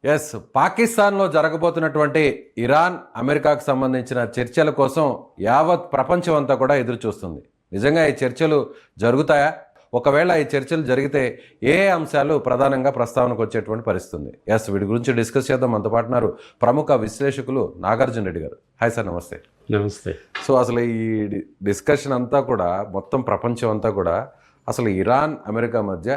Yes, పాకిస్తాన్లో జరగబోతున్నటువంటి Iran అమెరికాకు సంబంధించిన చర్చల కోసం యావత్ ప్రపంచం అంతా కూడా ఎదురు చూస్తుంది. నిజంగా ఈ చర్చలు జరుగుతాయా? ఒకవేళ ఈ చర్చలు జరిగితే ఏ అంశాలు ప్రధానంగా ప్రస్తావనకు వచ్చేటువంటి పరిస్థితి ఉంది? ఎస్, వీటి గురించి డిస్కస్ చేద్దాం. మనతో పాటున్నారు ప్రముఖ విశ్లేషకులు నాగార్జున రెడ్డి గారు. హాయ్ సార్, నమస్తే. నమస్తే. సో అసలు ఈ డిస్కషన్ అంతా కూడా మొత్తం ప్రపంచం అంతా కూడా అసలు ఇరాన్ అమెరికా మధ్య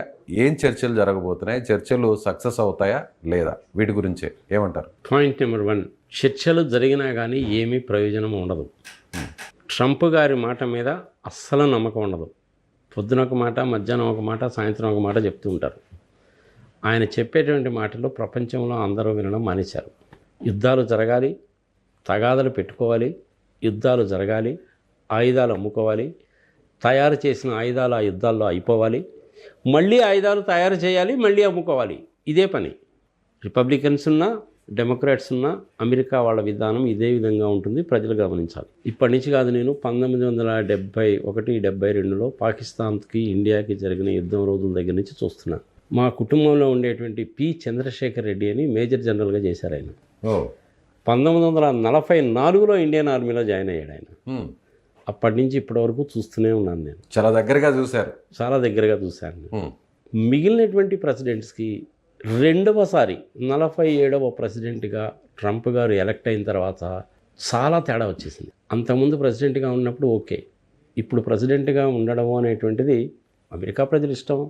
ఏం చర్చలు జరగబోతున్నాయి, చర్చలు సక్సెస్ అవుతాయా లేదా, వీటి గురించే ఏమంటారు? పాయింట్ నెంబర్ 1, చర్చలు జరిగినా కానీ ఏమీ ప్రయోజనం ఉండదు. ట్రంప్ గారి మాట మీద అస్సలు నమ్మకం ఉండదు. పొద్దున ఒక మాట, మధ్యాహ్నం ఒక మాట, సాయంత్రం ఒక మాట చెప్తూ ఉంటారు. ఆయన చెప్పేటువంటి మాటలు ప్రపంచంలో అందరూ వినడం మానేశారు. యుద్ధాలు జరగాలి, తగాదలు పెట్టుకోవాలి, యుద్ధాలు జరగాలి, ఆయుధాలు అమ్ముకోవాలి, తయారు చేసిన ఆయుధాలు ఆ యుద్ధాల్లో అయిపోవాలి, మళ్ళీ ఆయుధాలు తయారు చేయాలి, మళ్ళీ అమ్ముకోవాలి. ఇదే పని. రిపబ్లికన్స్ ఉన్నా డెమోక్రాట్స్ ఉన్నా అమెరికా వాళ్ళ విధానం ఇదే విధంగా ఉంటుంది. ప్రజలు గమనించాలి. ఇప్పటి నుంచి కాదు, నేను 1971-72లో పాకిస్తాన్కి ఇండియాకి జరిగిన యుద్ధం రోజుల దగ్గర నుంచి చూస్తున్నా. మా కుటుంబంలో ఉండేటువంటి పి చంద్రశేఖర్ రెడ్డి అని మేజర్ జనరల్గా చేశారు ఆయన. 1944లో ఇండియన్ ఆర్మీలో జాయిన్ అయ్యాడు ఆయన. అప్పటి నుంచి ఇప్పటి వరకు చూస్తూనే ఉన్నాను నేను. చాలా దగ్గరగా చూశారు. చాలా దగ్గరగా చూశాను. మిగిలినటువంటి ప్రెసిడెంట్స్కి రెండవసారి 47వ ప్రెసిడెంట్గా ట్రంప్ గారు ఎలక్ట్ అయిన తర్వాత చాలా తేడా వచ్చేసింది. అంతకుముందు ప్రెసిడెంట్గా ఉన్నప్పుడు ఓకే, ఇప్పుడు ప్రెసిడెంట్గా ఉండడం అనేటువంటిది అమెరికా ప్రజలు ఇష్టం.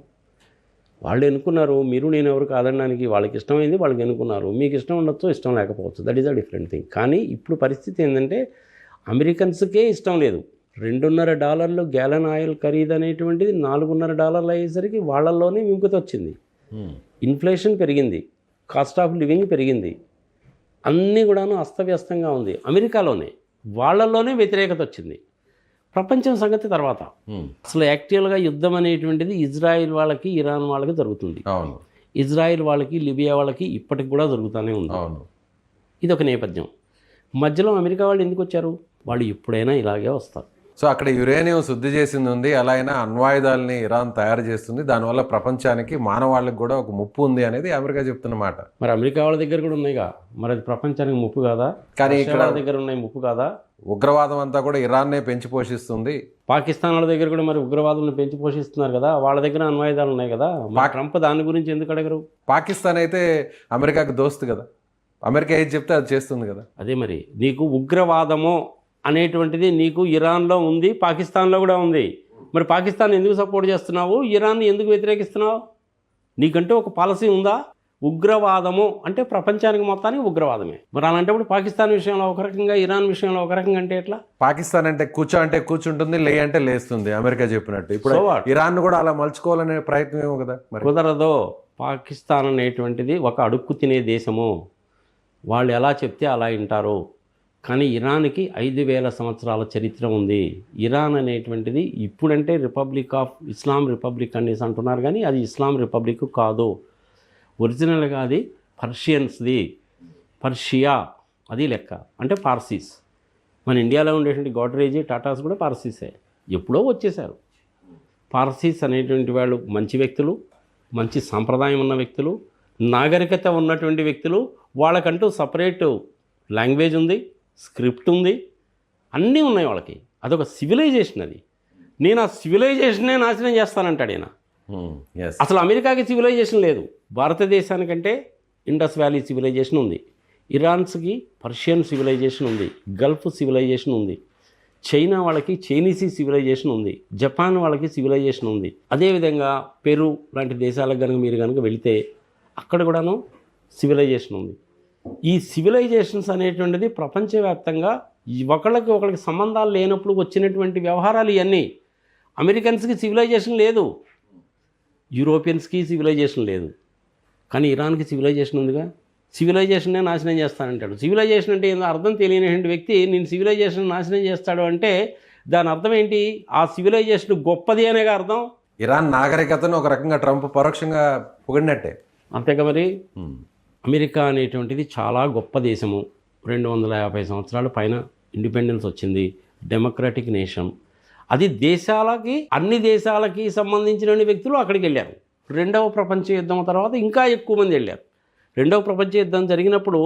వాళ్ళు ఎన్నుకున్నారు, మీరు నేను ఎవరు కాదనడానికి. వాళ్ళకి ఇష్టమైంది వాళ్ళకి ఎన్నుకున్నారు. మీకు ఇష్టం ఉండొచ్చు, ఇష్టం లేకపోవచ్చు, that is a different thing. కానీ ఇప్పుడు పరిస్థితి ఏంటంటే అమెరికన్స్కే ఇష్టం లేదు. $2.50 గ్యాలన్ ఆయిల్ ఖరీదు అనేటువంటిది $4.50 అయ్యేసరికి వాళ్ళల్లోనే విముఖత వచ్చింది. ఇన్ఫ్లేషన్ పెరిగింది, కాస్ట్ ఆఫ్ లివింగ్ పెరిగింది, అన్నీ కూడాను అస్తవ్యస్తంగా ఉంది. అమెరికాలోనే వాళ్ళల్లోనే వ్యతిరేకత వచ్చింది. ప్రపంచం సంగతి తర్వాత. అసలు యాక్చువల్గా యుద్ధం అనేటువంటిది ఇజ్రాయిల్ వాళ్ళకి ఇరాన్ వాళ్ళకి జరుగుతుంది. ఇజ్రాయిల్ వాళ్ళకి లిబియా వాళ్ళకి ఇప్పటికి కూడా జరుగుతూనే ఉంది. ఇది ఒక నేపథ్యం. మధ్యలో అమెరికా వాళ్ళు ఎందుకు వచ్చారు? వాళ్ళు ఎప్పుడైనా ఇలాగే వస్తారు. సో అక్కడ యురేనియం శుద్ధి చేసింది ఉంది, అలా అయినా అణ్వాయుధాలని ఇరాన్ తయారు చేస్తుంది, దానివల్ల ప్రపంచానికి మానవాళ్ళకి కూడా ఒక ముప్పు ఉంది అనేది అమెరికా చెప్తున్నమాట. మరి అమెరికా వాళ్ళ దగ్గర కూడా ఉన్నాయిగా, మరి అది ప్రపంచానికి ముప్పు కాదా? కానీ ఇక్కడ దగ్గర ఉన్నాయి ముప్పు కాదా? ఉగ్రవాదం అంతా కూడా ఇరాన్నే పెంచి పోషిస్తుంది. పాకిస్తాన్ వాళ్ళ దగ్గర కూడా మరి ఉగ్రవాదులను పెంచి పోషిస్తున్నారు కదా, వాళ్ళ దగ్గర అణ్వాయుధాలు ఉన్నాయి కదా. ట్రంప్ దాని గురించి ఎందుకు అడగరు? పాకిస్తాన్ అయితే అమెరికాకి దోస్తు కదా, అమెరికా ఏది చెప్తే అది చేస్తుంది కదా. అదే మరి, నీకు ఉగ్రవాదము అనేటువంటిది నీకు ఇరాన్లో ఉంది, పాకిస్తాన్లో కూడా ఉంది. మరి పాకిస్తాన్ ఎందుకు సపోర్ట్ చేస్తున్నావు? ఇరాన్ని ఎందుకు వ్యతిరేకిస్తున్నావు? నీకంటే ఒక పాలసీ ఉందా? ఉగ్రవాదము అంటే ప్రపంచానికి మొత్తానికి ఉగ్రవాదమే. మరి అలాంటప్పుడు పాకిస్తాన్ విషయంలో ఒక రకంగా, ఇరాన్ విషయంలో ఒక రకంగా అంటే ఎట్లా? పాకిస్తాన్ అంటే కూర్చో అంటే కూర్చుంటుంది, లే అంటే లేస్తుంది, అమెరికా చెప్పినట్టు. ఇప్పుడు ఇరాన్ కూడా అలా మలుచుకోవాలనే ప్రయత్నం ఏమో కదా. మరి కుదరదు. పాకిస్తాన్ అనేటువంటిది ఒక అడుక్కు తినే దేశము. వాళ్ళు ఎలా చెప్తే అలా వింటారు. కానీ ఇరాన్కి 5,000 సంవత్సరాల చరిత్ర ఉంది. ఇరాన్ అనేటువంటిది ఇప్పుడంటే ఇస్లాం రిపబ్లిక్ అనేసి అంటున్నారు, కానీ అది ఇస్లాం రిపబ్లిక్ కాదు. ఒరిజినల్గా అది పర్షియన్స్ది, పర్షియా అది లెక్క. అంటే పార్సీస్. మన ఇండియాలో ఉండేటువంటి గోడ్రేజ్, టాటాస్ కూడా పార్సీసే. ఎప్పుడో వచ్చేసారు. పార్సీస్ అనేటువంటి వాళ్ళు మంచి వ్యక్తులు, మంచి సాంప్రదాయం ఉన్న వ్యక్తులు, నాగరికత ఉన్నటువంటి వ్యక్తులు. వాళ్ళకంటూ సపరేట్ లాంగ్వేజ్ ఉంది, స్క్రిప్ట్ ఉంది, అన్నీ ఉన్నాయి వాళ్ళకి. అదొక సివిలైజేషన్. అది నేను ఆ సివిలైజేషన్నే నాశనం చేస్తానంటాడు ఈయన. అసలు అమెరికాకి సివిలైజేషన్ లేదు. భారతదేశానికంటే ఇండస్ వ్యాలీ సివిలైజేషన్ ఉంది, ఇరాన్స్కి పర్షియన్ సివిలైజేషన్ ఉంది, గల్ఫ్ సివిలైజేషన్ ఉంది, చైనా వాళ్ళకి చైనీసీ సివిలైజేషన్ ఉంది, జపాన్ వాళ్ళకి సివిలైజేషన్ ఉంది. అదేవిధంగా పెరు లాంటి దేశాలకు కనుక మీరు కనుక వెళితే అక్కడ కూడాను సివిలైజేషన్ ఉంది. ఈ సివిలైజేషన్స్ అనేటువంటిది ప్రపంచవ్యాప్తంగా ఒకళ్ళకి సంబంధాలు లేనప్పుడు వచ్చినటువంటి వ్యవహారాలు ఇవన్నీ. అమెరికన్స్కి సివిలైజేషన్ లేదు, యూరోపియన్స్కి సివిలైజేషన్ లేదు, కానీ ఇరాన్కి సివిలైజేషన్ ఉందిగా. సివిలైజేషన్నే నాశనం చేస్తానంటాడు. సివిలైజేషన్ అంటే ఏందో అర్థం తెలియని వ్యక్తి నేను సివిలైజేషన్ నాశనం చేస్తాడు అంటే దాని అర్థం ఏంటి? ఆ సివిలైజేషన్ గొప్పది అనేగా అర్థం. ఇరాన్ నాగరికతను ఒక రకంగా ట్రంప్ పరోక్షంగా పొగిడినట్టే. అంతేగా మరి. అమెరికా అనేటువంటిది చాలా గొప్ప దేశము. 250 సంవత్సరాల పైన ఇండిపెండెన్స్ వచ్చింది. Democratic nation. అది దేశాలకి, అన్ని దేశాలకి సంబంధించిన వ్యక్తులు అక్కడికి వెళ్ళారు. రెండవ ప్రపంచ యుద్ధం తర్వాత ఇంకా ఎక్కువ మంది వెళ్ళారు. రెండవ ప్రపంచ యుద్ధం జరిగినప్పుడు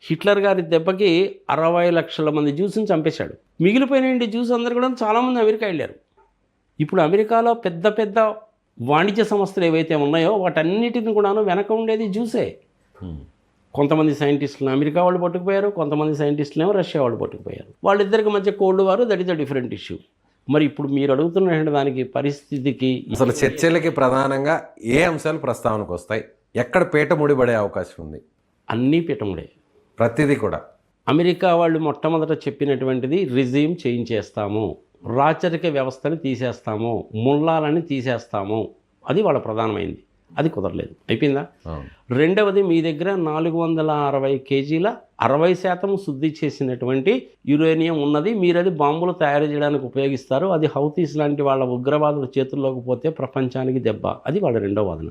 హిట్లర్ గారి దెబ్బకి 60 లక్షల మంది జ్యూస్ని చంపేశాడు. మిగిలిపోయిన జ్యూస్ అందరు కూడా చాలామంది అమెరికా వెళ్ళారు. ఇప్పుడు అమెరికాలో పెద్ద పెద్ద వాణిజ్య సంస్థలు ఏవైతే ఉన్నాయో వాటన్నిటిని కూడాను వెనక ఉండేది జ్యూసే. కొంతమంది సైంటిస్టులను అమెరికా వాళ్ళు పట్టుకుపోయారు, కొంతమంది సైంటిస్టులు ఏమో రష్యా వాళ్ళు పట్టుకుపోయారు. వాళ్ళిద్దరికి మధ్య cold war, that is the different issue. మరి ఇప్పుడు మీరు అడుగుతున్న దానికి పరిస్థితికి అసలు చర్చలకి ప్రధానంగా ఏ అంశాలు ప్రస్తావనకు వస్తాయి? ఎక్కడ పీట ముడిపడే అవకాశం ఉంది? అన్నీ పీఠముడే, ప్రతిదీ కూడా. అమెరికా వాళ్ళు మొట్టమొదట చెప్పినటువంటిది రిజీమ్ చేంజ్ చేస్తాము, రాచరిక వ్యవస్థని తీసేస్తాము, ముల్లాలని తీసేస్తాము. అది వాళ్ళ ప్రధానమైంది. అది కుదరలేదు, అయిపోయిందా? రెండవది, మీ దగ్గర 460 కేజీల 60% శుద్ధి చేసినటువంటి యురేనియం ఉన్నది, మీరు అది బాంబులు తయారు చేయడానికి ఉపయోగిస్తారు, అది హౌతీస్ లాంటి వాళ్ళ ఉగ్రవాదుల చేతుల్లోకి పోతే ప్రపంచానికి దెబ్బ. అది వాళ్ళ రెండో వాదన.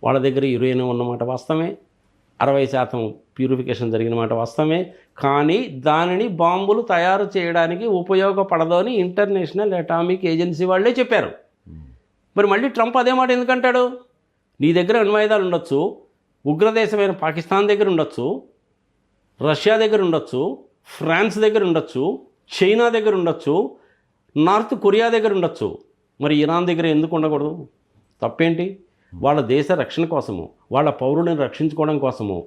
వాళ్ళ దగ్గర యురేనియం ఉన్నమాట వాస్తవమే, 60% ప్యూరిఫికేషన్ జరిగిన మాట వాస్తవమే, కానీ దానిని బాంబులు తయారు చేయడానికి ఉపయోగపడదు అని ఇంటర్నేషనల్ అటామిక్ ఏజెన్సీ వాళ్ళే చెప్పారు. మరి మళ్ళీ ట్రంప్ అదే మాట ఎందుకంటాడు? నీ దగ్గర అణ్వాయుధాలు ఉండొచ్చు, ఉగ్రదేశమైన పాకిస్తాన్ దగ్గర ఉండొచ్చు, రష్యా దగ్గర ఉండొచ్చు, ఫ్రాన్స్ దగ్గర ఉండొచ్చు, చైనా దగ్గర ఉండొచ్చు, నార్త్ కొరియా దగ్గర ఉండొచ్చు, మరి ఇరాన్ దగ్గర ఎందుకు ఉండకూడదు? తప్పేంటి? వాళ్ళ దేశ రక్షణ కోసము, వాళ్ళ పౌరులను రక్షించుకోవడం కోసము,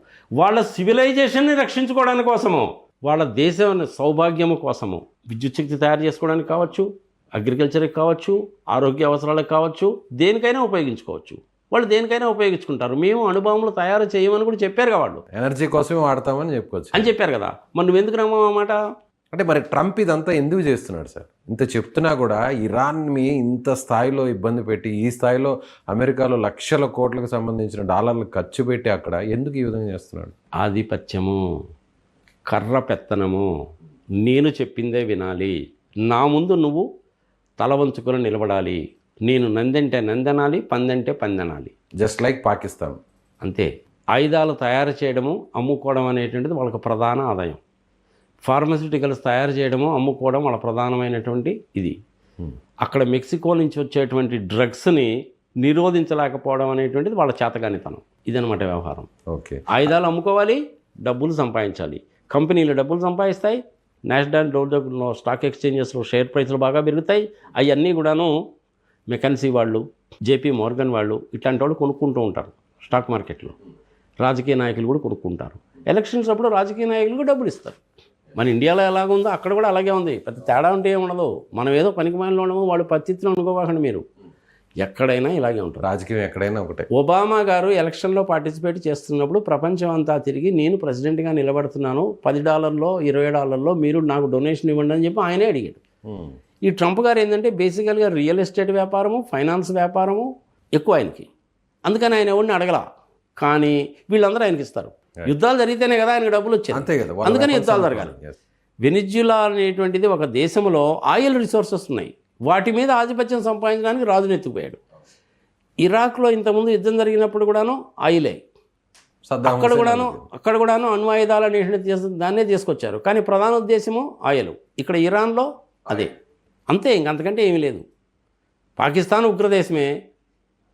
వాళ్ళ సివిలైజేషన్ని రక్షించుకోవడానికి కోసము, వాళ్ళ దేశ సౌభాగ్యము కోసము, విద్యుత్ శక్తి తయారు చేసుకోవడానికి కావచ్చు, అగ్రికల్చర్కి కావచ్చు, ఆరోగ్య అవసరాలకు కావచ్చు, దేనికైనా ఉపయోగించుకోవచ్చు. వాళ్ళు దేనికైనా ఉపయోగించుకుంటారు. మేము అణుబాంబులు తయారు చేయమని కూడా చెప్పారు కదా, వాళ్ళు ఎనర్జీ కోసమే వాడతామని చెప్పుకోవచ్చు అని చెప్పారు కదా. మరి నువ్వు ఎందుకు నమ్మవు అన్నమాట? అంటే మరి ట్రంప్ ఇదంతా ఎందుకు చేస్తున్నాడు సార్? ఇంత చెప్తున్నా కూడా ఇరాన్ని ఇంత స్థాయిలో ఇబ్బంది పెట్టి, ఈ స్థాయిలో అమెరికాలో లక్షల కోట్లకు సంబంధించిన డాలర్లు ఖర్చు పెట్టి అక్కడ ఎందుకు ఈ విధంగా చేస్తున్నాడు? ఆధిపత్యము, కర్ర పెత్తనము, నేను చెప్పిందే వినాలి, నా ముందు నువ్వు తల వంచుకొని నిలబడాలి, నేను నందంటే నందనాలి, పందంటే పందనాలి. జస్ట్ లైక్ పాకిస్తాన్ అంతే. ఆయుధాలు తయారు చేయడము, అమ్ముకోవడం అనేటువంటిది వాళ్ళకి ప్రధాన ఆదాయం. ఫార్మస్యూటికల్స్ తయారు చేయడము, అమ్ముకోవడం వాళ్ళ ప్రధానమైనటువంటి ఇది. అక్కడ మెక్సికో నుంచి వచ్చేటువంటి డ్రగ్స్ని నిరోధించలేకపోవడం అనేటువంటిది వాళ్ళ చేతగానితనం. ఇదనమాట వ్యవహారం. ఓకే, ఆయుధాలు అమ్ముకోవాలి, డబ్బులు సంపాదించాలి. కంపెనీలు డబ్బులు సంపాదిస్తాయి, నాస్డాక్ డౌజోలో స్టాక్ ఎక్స్చేంజెస్లో షేర్ ప్రైస్లు బాగా పెరుగుతాయి. అవన్నీ కూడాను మెకన్సీ వాళ్ళు, జేపీ మోర్గన్ వాళ్ళు ఇట్లాంటి వాళ్ళు కొనుక్కుంటూ ఉంటారు స్టాక్ మార్కెట్లో. రాజకీయ నాయకులు కూడా కొనుక్కుంటారు. ఎలక్షన్స్ అప్పుడు రాజకీయ నాయకులకు డబ్బులు ఇస్తారు. మన ఇండియాలో ఎలాగుందో అక్కడ కూడా అలాగే ఉంది. పెద్ద తేడా ఉంటే ఏముండదు. మనం ఏదో పనికిమాలిలో ఉండము, వాళ్ళు పచ్చిత్తులు అనుకోవాకండి. మీరు ఎక్కడైనా ఇలాగే ఉంటారు. రాజకీయం ఎక్కడైనా ఒకటే. ఒబామా గారు ఎలక్షన్లో పార్టిసిపేట్ చేస్తున్నప్పుడు ప్రపంచం అంతా తిరిగి నేను ప్రెసిడెంట్గా నిలబడుతున్నాను, $10 $20 మీరు నాకు డొనేషన్ ఇవ్వండి అని చెప్పి ఆయనే అడిగాడు. ఈ ట్రంప్ గారు ఏంటంటే బేసికల్గా రియల్ ఎస్టేట్ వ్యాపారము, ఫైనాన్స్ వ్యాపారము ఎక్కువ ఆయనకి. అందుకని ఆయన ఎవరిని అడగల. కానీ వీళ్ళందరూ ఆయనకి ఇస్తారు. యుద్ధాలు జరిగితేనే కదా ఆయనకు డబ్బులు వచ్చాయి. అందుకని యుద్ధాలు జరగాలి. వెనిజులా అనేటువంటిది ఒక దేశంలో ఆయిల్ రిసోర్సెస్ ఉన్నాయి, వాటి మీద ఆధిపత్యం సంపాదించడానికి రాజును ఎత్తుకుపోయాడు. ఇరాక్లో ఇంతకుముందు యుద్ధం జరిగినప్పుడు కూడాను ఆయిలే, అక్కడ కూడాను అణ్వాయుధాలు అనేటువంటి దాన్నే తీసుకొచ్చారు. కానీ ప్రధాన ఉద్దేశము ఆయిల్. ఇక్కడ ఇరాన్లో అదే, అంతే, ఇంకంతకంటే ఏమీ లేదు. పాకిస్తాన్ ఉగ్రదేశమే,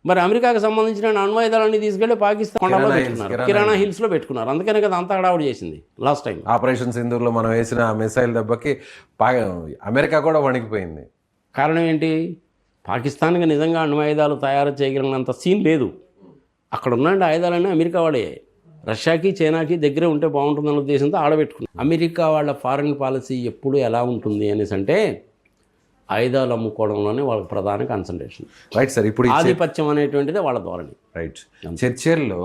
మరి అమెరికాకు సంబంధించిన అణ్వాయుధాలన్నీ తీసుకెళ్ళి పాకిస్తాన్ కొండలో పెట్టుకున్నారు, కిరాణా హిల్స్లో పెట్టుకున్నారు. అందుకనే కదా అంతా హడావుడి చేసింది లాస్ట్ టైం. ఆపరేషన్ సింధూర్లో మనం వేసిన మిసైల్ దెబ్బకి అమెరికా కూడా వణికిపోయింది. కారణం ఏంటి? పాకిస్తాన్కి నిజంగా అణ్వాయుధాలు తయారు చేయగలిగినంత సీన్ లేదు. అక్కడ ఉన్న ఆయుధాలన్నీ అమెరికా వాడే. రష్యాకి చైనాకి దగ్గరే ఉంటే బాగుంటుందన్న ఉద్దేశంతో ఆడబెట్టుకున్నారు. అమెరికా వాళ్ళ ఫారిన్ పాలసీ ఎప్పుడు ఎలా ఉంటుంది అనేసి అంటే ఆయుధాలు అమ్ముకోవడంలోనే వాళ్ళకి ప్రధాన కాన్సన్ట్రేషన్. Right sir. ఇప్పుడు ఆధిపత్యం అనేటువంటిది వాళ్ళ ధోరణి. రైట్. చర్చల్లో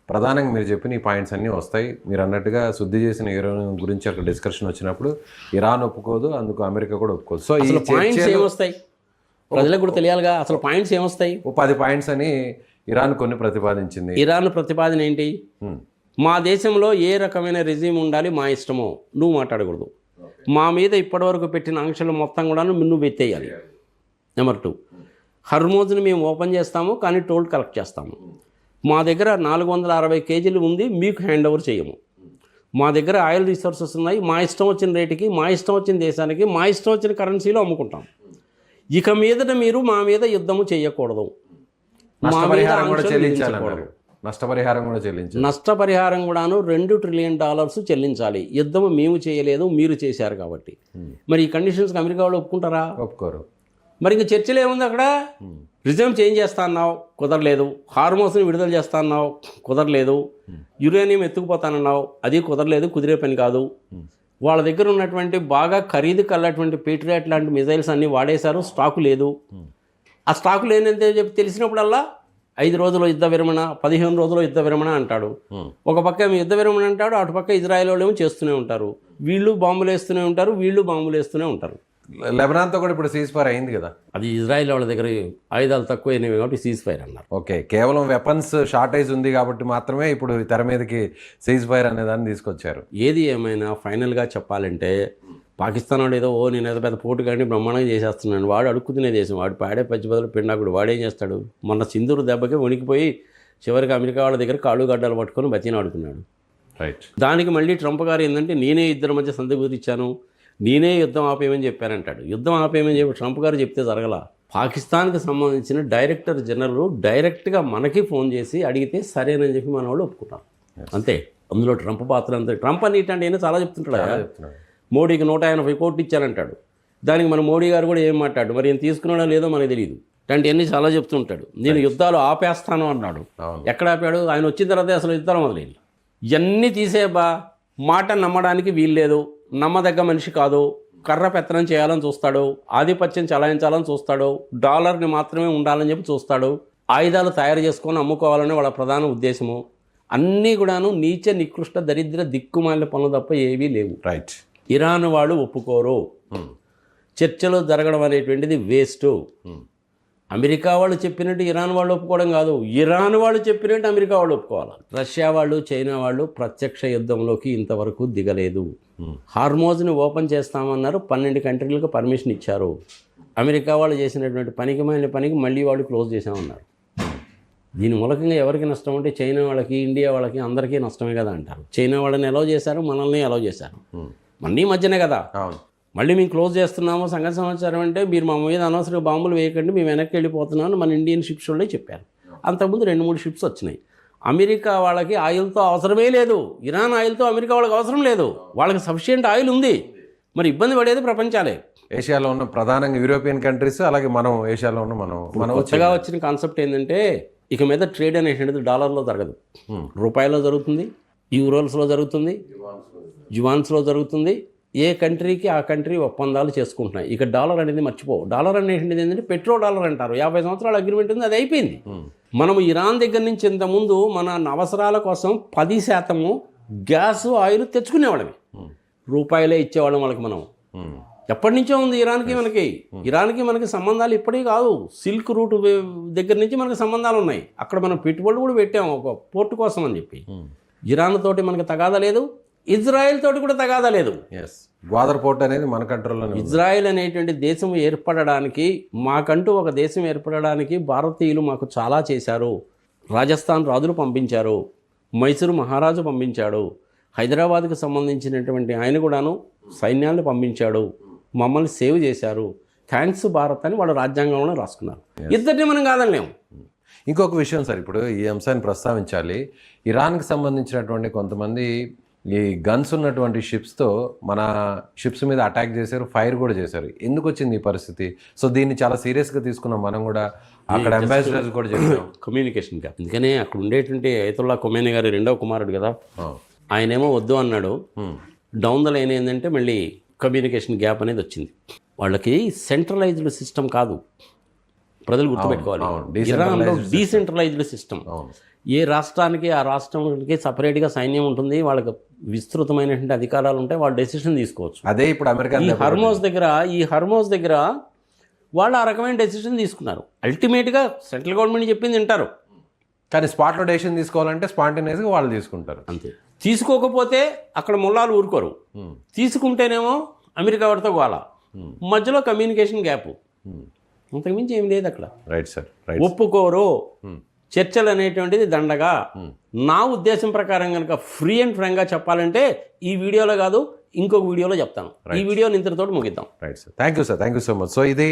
ప్రధానంగా మీరు చెప్పిన ఈ పాయింట్స్ అన్నీ వస్తాయి. మీరు అన్నట్టుగా శుద్ధి చేసిన యురేనియం గురించి అక్కడ డిస్కషన్ వచ్చినప్పుడు ఇరాన్ ఒప్పుకోదు, అందుకు అమెరికా కూడా ఒప్పుకోదు. సో ఈ పాయింట్స్ ఏమొస్తాయి ప్రజలకు కూడా తెలియాలిగా. అసలు పాయింట్స్ ఏమొస్తాయి? 10 పాయింట్స్ అని ఇరాన్ కొన్ని ప్రతిపాదించింది. ఇరాన్ ప్రతిపాదన ఏంటి? మా దేశంలో ఏ రకమైన రెజ్యూమ్ ఉండాలి మా ఇష్టమో, నువ్వు మాట్లాడకూడదు. మా మీద ఇప్పటివరకు పెట్టిన ఆంక్షలు మొత్తం కూడా నువ్వు ఎత్తేయాలి. నెంబర్ 2, హర్మోజ్ని మేము ఓపెన్ చేస్తాము కానీ టోల్ కలెక్ట్ చేస్తాము. మా దగ్గర 460 కేజీలు ఉంది, మీకు హ్యాండ్ ఓవర్ చేయము. మా దగ్గర ఆయిల్ రిసోర్సెస్ ఉన్నాయి, మా ఇష్టం వచ్చిన రేటుకి, మా ఇష్టం వచ్చిన దేశానికి, మా ఇష్టం వచ్చిన కరెన్సీలో అమ్ముకుంటాం. ఇక మీదట మీరు మా మీద యుద్ధము చేయకూడదు, మా మీద ఆంక్షలు విధించకూడదు. నష్టపరిహారం కూడా చెల్లించారు. నష్టపరిహారం కూడాను $2 ట్రిలియన్ చెల్లించాలి. యుద్ధం మేము చేయలేదు, మీరు చేశారు కాబట్టి. మరి ఈ కండిషన్స్కి అమెరికా వాళ్ళు ఒప్పుకుంటారా? ఒప్పుకోరు. మరి ఇంక చర్చలు ఏముంది అక్కడ? రిజర్వ్ చేంజ్ చేస్తా అన్నావు, కుదరలేదు. హార్మోస్ని విడుదల చేస్తా అన్నావు, కుదరలేదు. యురేనియం ఎత్తుకుపోతానన్నావు, అది కుదరలేదు, కుదిరే పని కాదు. వాళ్ళ దగ్గర ఉన్నటువంటి బాగా ఖరీదు కల్లటువంటి పేట్రియాట్ లాంటి మిజైల్స్ అన్నీ వాడేశారు, స్టాకు లేదు. ఆ స్టాకు లేనంతే చెప్పి తెలిసినప్పుడల్లా 5 రోజుల యుద్ధ విరమణ, 15 రోజుల యుద్ధ విరమణ అంటాడు. ఒక పక్క ఏమో యుద్ధ విరమణ అంటాడు, అటు పక్క ఇజ్రాయెల్ వాళ్ళు ఏమో చేస్తూనే ఉంటారు. వీళ్ళు బాంబులు వేస్తూనే ఉంటారు, వీళ్ళు బాంబులు వేస్తూనే ఉంటారు. లెబనాన్తో కూడా ఇప్పుడు సీజ్ ఫైర్ అయింది కదా. అది ఇజ్రాయెల్ వాళ్ళ దగ్గర ఆయుధాలు తక్కువైనవి కాబట్టి సీజ్ ఫైర్ అన్నారు. ఓకే, కేవలం వెపన్స్ షార్టేజ్ ఉంది కాబట్టి మాత్రమే ఇప్పుడు తెర మీదకి సీజ్ ఫైర్ అనే దాన్ని తీసుకొచ్చారు. ఏది ఏమైనా ఫైనల్గా చెప్పాలంటే పాకిస్తాన్ వాడు ఏదో నేను ఏదో పెద్ద పోటు కానీ బ్రహ్మాండంగా చేసేస్తున్నాడు. వాడు అడుక్కునే దేశం, వాడు పాడే పచ్చి బదులు పిండాకుడు. వాడేం చేస్తాడు? మొన్న సింధూరు దెబ్బకి వణికిపోయి చివరికి అమెరికా వాళ్ళ దగ్గర కాళ్ళు గడ్డలు పట్టుకొని బతిని ఆడుకున్నాడు. రైట్. దానికి మళ్ళీ ట్రంప్ గారు ఏంటంటే నేనే ఇద్దరి మధ్య సంధి కుదిరిచ్చాను, నేనే యుద్ధం ఆపేయమని చెప్పానంటాడు. యుద్ధం ఆపేయమని చెప్పి ట్రంప్ గారు చెప్తే జరగల. పాకిస్తాన్కి సంబంధించిన డైరెక్టర్ జనరల్ డైరెక్ట్గా మనకి ఫోన్ చేసి అడిగితే సరేనని చెప్పి మన వాళ్ళు ఒప్పుకుంటారు. అంతే. అందులో ట్రంప్ పాత్ర అంతే. ట్రంప్ అని ఇట్లాంటి అయినా చాలా చెప్తుంటాడు. మోడీకి 180 కోట్లు ఇచ్చారంటాడు. దానికి మన మోడీ గారు కూడా ఏం మాట్లాడు, మరి ఏం తీసుకున్నాడో లేదో మనకు తెలియదు. ఇట్లాంటివన్నీ చాలా చెప్తుంటాడు. నేను యుద్ధాలు ఆపేస్తాను అన్నాడు. ఎక్కడ ఆపాడు? ఆయన వచ్చిన తర్వాత అసలు యుద్ధాలు మొదలైంది. ఇవన్నీ తీసేబా, మాట నమ్మడానికి వీల్లేదు, నమ్మదగ్గ మనిషి కాదు, కర్ర పెత్తనం చేయాలని చూస్తాడు, ఆధిపత్యం చలాయించాలని చూస్తాడు, డాలర్ని మాత్రమే ఉండాలని చెప్పి చూస్తాడు, ఆయుధాలు తయారు చేసుకొని అమ్ముకోవాలని వాళ్ళ ప్రధాన ఉద్దేశము. అన్నీ కూడాను నీచ నికృష్ట దరిద్ర దిక్కుమాలిన పనులు తప్ప ఏవీ లేవు. రైట్. ఇరాన్ వాళ్ళు ఒప్పుకోరు. చర్చలు జరగడం అనేటువంటిది వేస్ట్. అమెరికా వాళ్ళు చెప్పినట్టు ఇరాన్ వాళ్ళు ఒప్పుకోవడం కాదు, ఇరాన్ వాళ్ళు చెప్పినట్టు అమెరికా వాళ్ళు ఒప్పుకోవాలి. రష్యా వాళ్ళు, చైనా వాళ్ళు ప్రత్యక్ష యుద్ధంలోకి ఇంతవరకు దిగలేదు. హార్మోజ్ని ఓపెన్ చేస్తామన్నారు, 12 కంట్రీలకు పర్మిషన్ ఇచ్చారు. అమెరికా వాళ్ళు చేసినటువంటి పనికి మళ్ళీ వాళ్ళు క్లోజ్ చేసామన్నారు. దీని మూలకంగా ఎవరికి నష్టం అంటే చైనా వాళ్ళకి, ఇండియా వాళ్ళకి, అందరికీ నష్టమే కదా అంటారు. చైనా వాళ్ళని అలౌ చేశారు, మనల్ని అలౌ చేశారు. మళ్ళీ మధ్యనే కదా. మళ్ళీ మేము క్లోజ్ చేస్తున్నాము సంగతి సమాచారం అంటే మీరు మా మీద అనవసరంగా బాంబులు వేయకండి, మేము వెనక్కి వెళ్ళిపోతున్నామని మన ఇండియన్ షిప్స్ వాళ్ళే చెప్పారు. అంతకుముందు 2-3 షిప్స్ వచ్చినాయి. అమెరికా వాళ్ళకి ఆయిల్తో అవసరమే లేదు, ఇరాన్ ఆయిల్తో అమెరికా వాళ్ళకి అవసరం లేదు, వాళ్ళకి సఫిషియెంట్ ఆయిల్ ఉంది. మరి ఇబ్బంది పడేది ప్రపంచాలే. ఏషియాలో ఉన్న ప్రధానంగా యూరోపియన్ కంట్రీస్, అలాగే మనం ఏషియాలో ఉన్న మనం కొత్తగా వచ్చిన కాన్సెప్ట్ ఏంటంటే ఇక మీద ట్రేడ్ అనేటువంటిది డాలర్లో జరగదు, రూపాయలో జరుగుతుంది, యూరోస్లో జరుగుతుంది, యువాన్స్లో జరుగుతుంది. ఏ కంట్రీకి ఆ కంట్రీ ఒప్పందాలు చేసుకుంటున్నాయి. ఇక డాలర్ అనేది మర్చిపో. డాలర్ అనేటువంటిది ఏంటంటే పెట్రో డాలర్ అంటారు. 50 సంవత్సరాల అగ్రిమెంట్ ఉంది, అది అయిపోయింది. మనం ఇరాన్ దగ్గర నుంచి ఇంతకుముందు మన అవసరాల కోసం 10% గ్యాస్ ఆయిల్ తెచ్చుకునేవాళ్ళమే, రూపాయలే ఇచ్చేవాళ్ళం వాళ్ళకి. మనం ఎప్పటి నుంచో ఉంది ఇరాన్కి మనకి సంబంధాలు ఇప్పటికీ కాదు. సిల్క్ రూట్ దగ్గర నుంచి మనకి సంబంధాలు ఉన్నాయి. అక్కడ మనం పెట్టుబడులు కూడా పెట్టాము ఒక పోర్టు కోసం అని చెప్పి. ఇరాన్ తోటి మనకి తగాదా లేదు, ఇజ్రాయెల్ తోటి కూడా తగాదా లేదు. గ్వాదర్ పోర్ట్ అనేది మన కంట్రోల్లో. ఇజ్రాయెల్ అనేటువంటి దేశం ఏర్పడడానికి, మాకంటూ ఒక దేశం ఏర్పడడానికి భారతీయులు మాకు చాలా చేశారు. రాజస్థాన్ రాజులు పంపించారు, మైసూరు మహారాజు పంపించాడు, హైదరాబాద్కు సంబంధించినటువంటి ఆయన కూడాను సైన్యాన్ని పంపించాడు, మమ్మల్ని సేవ్ చేశారు, థ్యాంక్స్ భారత్ అని వాళ్ళు రాజ్యాంగంలో రాసుకున్నారు. ఇద్దరిని మనం కాదనలేము. ఇంకొక విషయం సార్, ఇప్పుడు ఈ అంశాన్ని ప్రస్తావించాలి. ఇరాన్కి సంబంధించినటువంటి కొంతమంది ఈ గన్స్ ఉన్నటువంటి షిప్స్తో మన షిప్స్ మీద అటాక్ చేశారు, ఫైర్ కూడా చేశారు. ఎందుకు వచ్చింది ఈ పరిస్థితి? సో దీన్ని చాలా సీరియస్గా తీసుకున్నాం మనం కూడా, అక్కడ అంబాసిడర్స్ కూడా చెప్పాం. Communication gap. అందుకనే అక్కడ ఉండేటువంటి అయతుల్లా ఖొమైనీ గారి 2వ కుమారుడు కదా, ఆయనేమో వద్దు అన్నాడు. డౌన్ ద లైన్ ఏంటంటే మళ్ళీ కమ్యూనికేషన్ గ్యాప్ అనేది వచ్చింది. వాళ్ళకి సెంట్రలైజ్డ్ సిస్టమ్ కాదు, ప్రజలు గుర్తుపెట్టుకోవాలి. ఇరాన్లో డీసెంట్రలైజ్డ్ సిస్టమ్. ఏ రాష్ట్రానికి ఆ రాష్ట్రానికి సపరేట్గా సైన్యం ఉంటుంది, వాళ్ళకి విస్తృతమైనటువంటి అధికారాలు ఉంటాయి, వాళ్ళు డెసిషన్ తీసుకోవచ్చు. అదే ఇప్పుడు అమెరికా ఈ హర్మోజ్ దగ్గర వాళ్ళు ఆ రకమైన డెసిషన్ తీసుకున్నారు. అల్టిమేట్గా సెంట్రల్ గవర్నమెంట్ చెప్పింది వింటారు, కానీ స్పాట్లో డెసిషన్ తీసుకోవాలంటే స్పాంటేనియస్గా వాళ్ళు తీసుకుంటారు అంతే. తీసుకోకపోతే అక్కడ ముల్లాలు ఊరుకోరు, తీసుకుంటేనేమో అమెరికా వాడితో గోల, మధ్యలో కమ్యూనికేషన్ గ్యాప్, అంతకుమించి ఏం లేదు అక్కడ. Right sir. ఒప్పుకోరు. చర్చలు అనేటువంటిది దండగా. నా ఉద్దేశం ప్రకారం కనుక ఫ్రీ అండ్ ఫ్రాంక్గా చెప్పాలంటే ఈ వీడియోలో కాదు, ఇంకొక వీడియోలో చెప్తాను. ఈ వీడియోని ఇంతటితో ముగిద్దాం. Right sir, thank you so much. So ఇది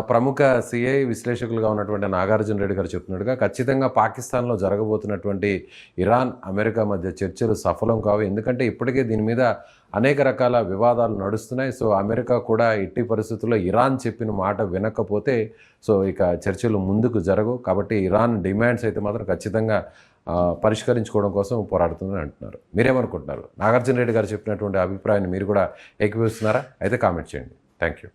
ప్రముఖ సిఐ విశ్లేషకులుగా ఉన్నటువంటి నాగార్జున రెడ్డి గారు చెప్తున్నట్టుగా ఖచ్చితంగా పాకిస్తాన్లో జరగబోతున్నటువంటి ఇరాన్ అమెరికా మధ్య చర్చలు సఫలం కావు. ఎందుకంటే ఇప్పటికే దీని మీద అనేక రకాల వివాదాలు నడుస్తున్నాయి. సో అమెరికా కూడా ఎట్టి పరిస్థితుల్లో ఇరాన్ చెప్పిన మాట వినకపోతే సో ఇక చర్చలు ముందుకు జరగవు. కాబట్టి ఇరాన్ డిమాండ్స్ అయితే మాత్రం ఖచ్చితంగా పరిష్కరించుకోవడం కోసం పోరాడుతుందని అంటున్నారు. మీరేమనుకుంటున్నారు? నాగార్జున రెడ్డి గారు చెప్పినటువంటి అభిప్రాయాన్ని మీరు కూడా ఏకీభవిస్తున్నారా? అయితే కామెంట్ చేయండి. Thank you.